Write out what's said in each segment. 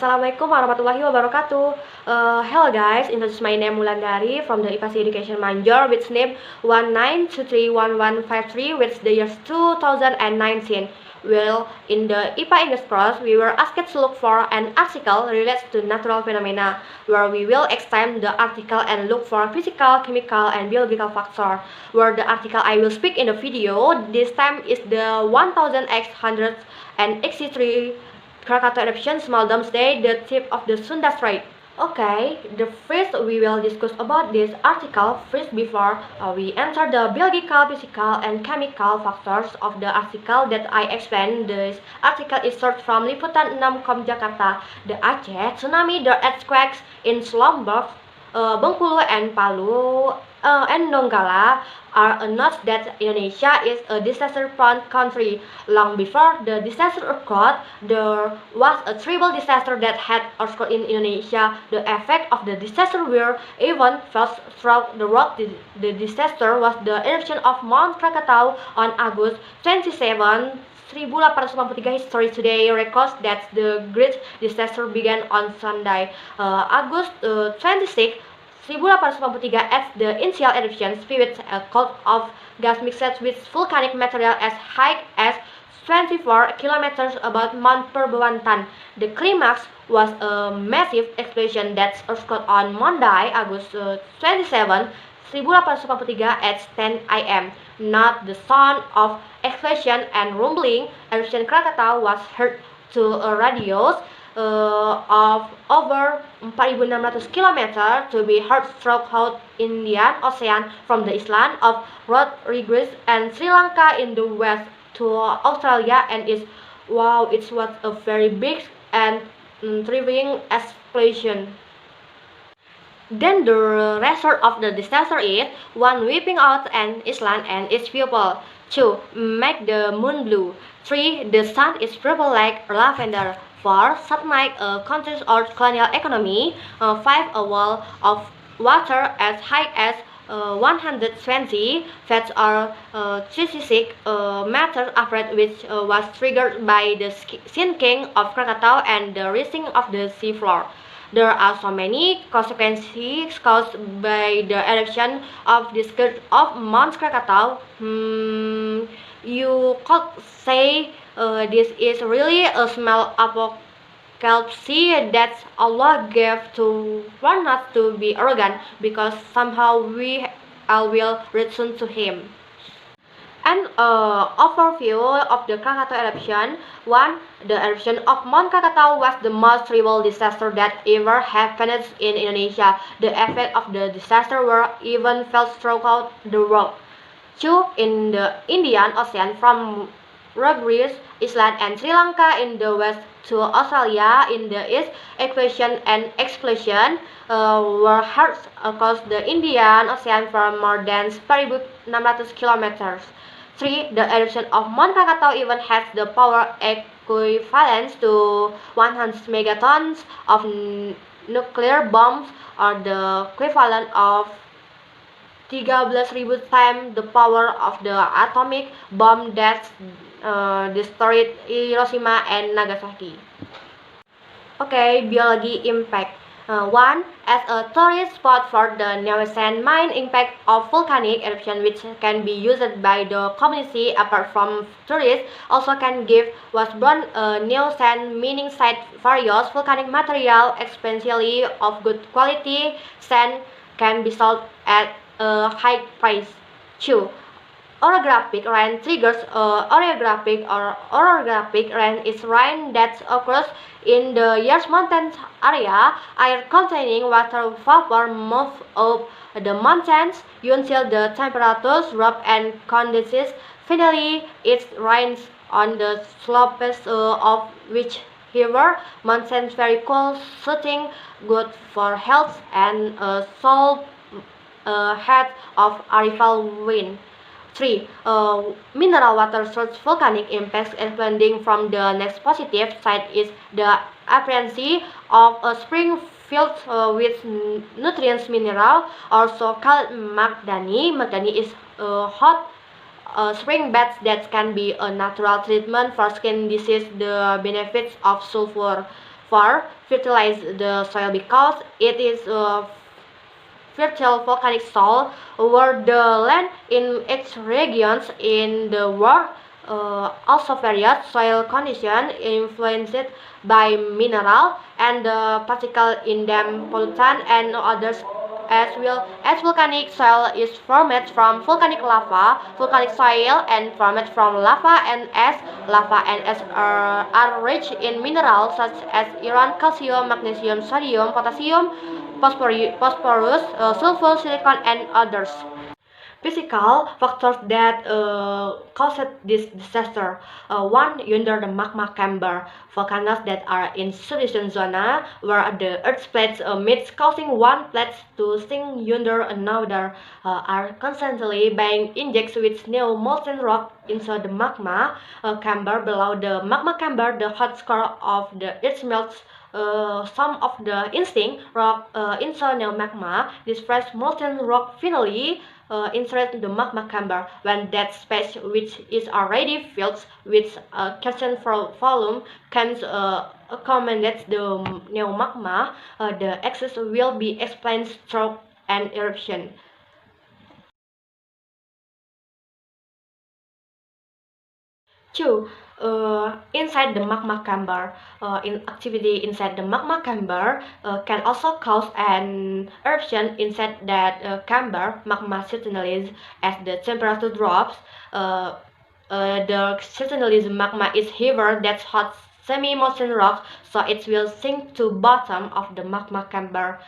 Assalamualaikum warahmatullahi wabarakatuh. Hello guys, introduce my name Wulandari from the IPASI Education Manjor with name 19231153 with the years 2019. Well, in the IPA English course, we were asked to look for an article related to natural phenomena, where we will extend the article and look for physical, chemical, and biological factors. Where the article I will speak in the video this time is the 1863 Krakatau eruption, small doomsday, the tip of the Sunda Strait. Okay, the first we will discuss about this article first before we enter the biological, physical, and chemical factors of the article that I explained. This article is sourced from Liputan6.com Jakarta. The Aceh tsunami, the earthquakes in Lombok, Bengkulu, and Palu, and Donggala are a note that Indonesia is a disaster-prone country. Long before the disaster occurred, there was a terrible disaster that had occurred in Indonesia. The effect of the disaster were even felt throughout the world. The disaster was the eruption of Mount Krakatau on August 27, 1893. History today records that the great disaster began on Sunday, August 26, 1893 as the initial eruption spewed a cloud of gas mixed with volcanic material as high as 24 kilometers above Mount Perbuatan. The climax was a massive explosion that occurred on Monday, August 27, 1893 at 10 a.m. Not the sound of explosion and rumbling. Eruption Krakatau was heard to a radius of over 4.600 km to be heard throughout Indian Ocean from the island of Rodrigues and Sri Lanka in the west to Australia, and it was a very big and thriving explosion. Then the result of the disaster is 1. Wiping out an island and its people. 2. Make the moon blue. 3. The sun is purple like lavender. 4. Submerge a country's or colonial economy. 5. A wall of water as high as 120 feet or 36 meters average, which was triggered by the sinking of Krakatau and the rising of the seafloor. There are so many consequences caused by the eruption of the skirt of Mount Krakatau. You could say this is really a small apocalypse that Allah gave to warn us to be arrogant, because somehow we all will return to Him. An overview of the Krakatau eruption. 1. The eruption of Mount Krakatau was the most terrible disaster that ever happened in Indonesia. The effects of the disaster were even felt throughout the world. 2. In the Indian Ocean, from Rodrigues Island and Sri Lanka in the west to Australia in the east, evacuation and explosion were heard across the Indian Ocean for more than 4.600 kilometers. 3. The eruption of Mount Krakatau even has the power equivalent to 100 megatons of nuclear bombs, or the equivalent of 13,000 times the power of the atomic bomb that destroyed Hiroshima and Nagasaki. Okay, biology impact. 1. As a tourist spot for the Neosen mine, impact of volcanic eruption, which can be used by the community apart from tourists, also can give Washburn a Neosen mining site. Various volcanic material, especially of good quality sand, can be sold at a high price. 2. Orographic rain triggers. Orographic rain is rain that occurs in the Earth's mountain area. Air containing water vapor move up the mountains until the temperatures drop and condenses. Finally, it rains on the slopes of which river mountains very cool, soothing, good for health, and salt head of arrival wind. 3. Mineral water source volcanic impacts. Expanding from the next positive side is the appearance of a spring filled with nutrients mineral, also called Magdani. Magdani is a hot spring baths that can be a natural treatment for skin disease. The benefits of sulfur. for fertilize the soil because it is fertile volcanic soil where the land in its regions in the world also various soil conditions influenced by mineral and the particle in them pollutant and others as volcanic soil is formed from volcanic lava, volcanic soil and formed from lava and as are rich in minerals such as iron, calcium, magnesium, sodium, potassium, phosphorus, sulfur, silicon, and others. Physical factors that caused this disaster. One, under the magma chamber, volcanoes that are in solution zona where the Earth's plates meet, causing one plate to sink under another, are constantly being injected with new molten rock into the magma chamber. Below the magma chamber, the hot core of the Earth melts some of the instinct rock into new magma. This fresh molten rock finally insert the magma chamber. When that space, which is already filled with constant volume, comes accommodates the new magma, the excess will be explained through an eruption. 2. Inside the magma chamber, in activity inside the magma chamber can also cause an eruption inside that chamber. Magma certainly, as the temperature drops, the certainly magma is heavier than hot semi-molten rock, so it will sink to bottom of the magma chamber.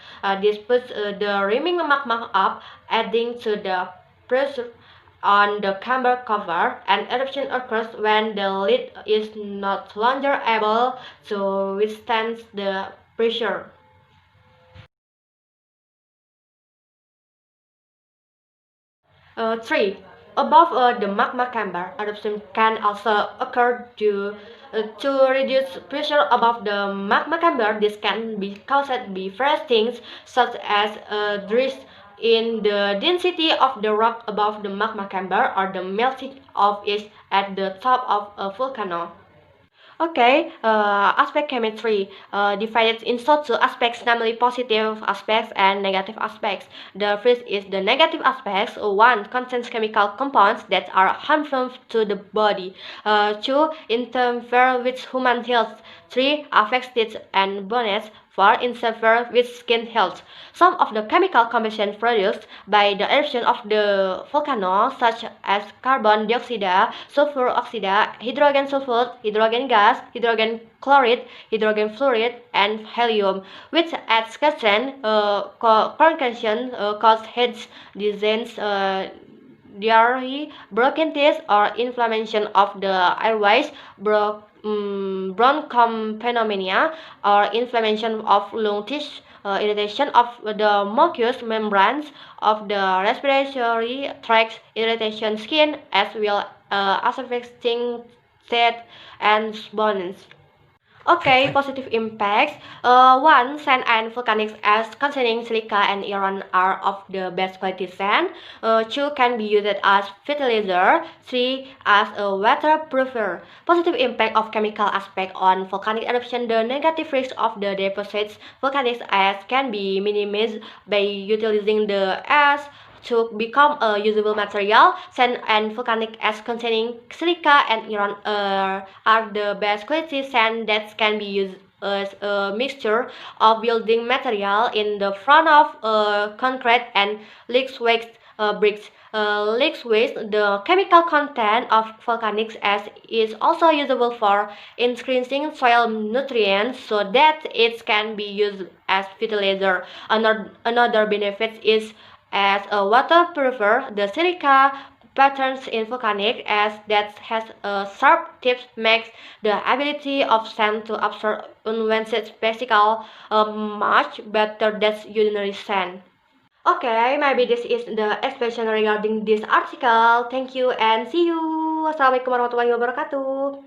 This puts the remaining magma up, adding to the pressure on the chamber cover. An eruption occurs when the lid is not longer able to withstand the pressure. 3. Above the magma chamber, eruption can also occur to reduce pressure above the magma chamber. This can be caused by various things such as a drift in the density of the rock above the magma chamber or the melting of it at the top of a volcano. Okay, aspect chemistry divided into two aspects, namely positive aspects and negative aspects. The first is the negative aspects. One, contains chemical compounds that are harmful to the body. Two, interfere with human health. Three, affects teeth and bones. 4. Interfere with skin health. Some of the chemical combustion produced by the eruption of the volcano, such as carbon dioxide, sulfur oxide, hydrogen sulfide, hydrogen gas, hydrogen chloride, hydrogen fluoride, and helium, which at concentration cause head disease, diarrhea, broken teeth, or inflammation of the airways, bronchopneumonia, or inflammation of lung tissue, irritation of the mucous membranes of the respiratory tract, irritation skin, as well as affecting teeth and bones. Okay, positive impacts. One, sand and volcanics as containing silica and iron are of the best quality sand. Two, can be used as fertilizer. Three, as a waterproofer. Positive impact of chemical aspect on volcanic eruption. The negative risk of the deposits volcanic ash can be minimized by utilizing the ash to become a usable material. Sand and volcanic ash containing silica and iron are the best quality sand that can be used as a mixture of building material in the front of concrete and leaks waste bricks. Leaks waste, the chemical content of volcanic ash is also usable for increasing soil nutrients so that it can be used as fertilizer. Another benefit is as a waterproofer. The silica patterns in volcanic ash that has a sharp tip makes the ability of sand to absorb unwanted particle much better than ordinary sand. Okay, maybe this is the explanation regarding this article. Thank you and see you. Wassalamualaikum warahmatullahi wabarakatuh.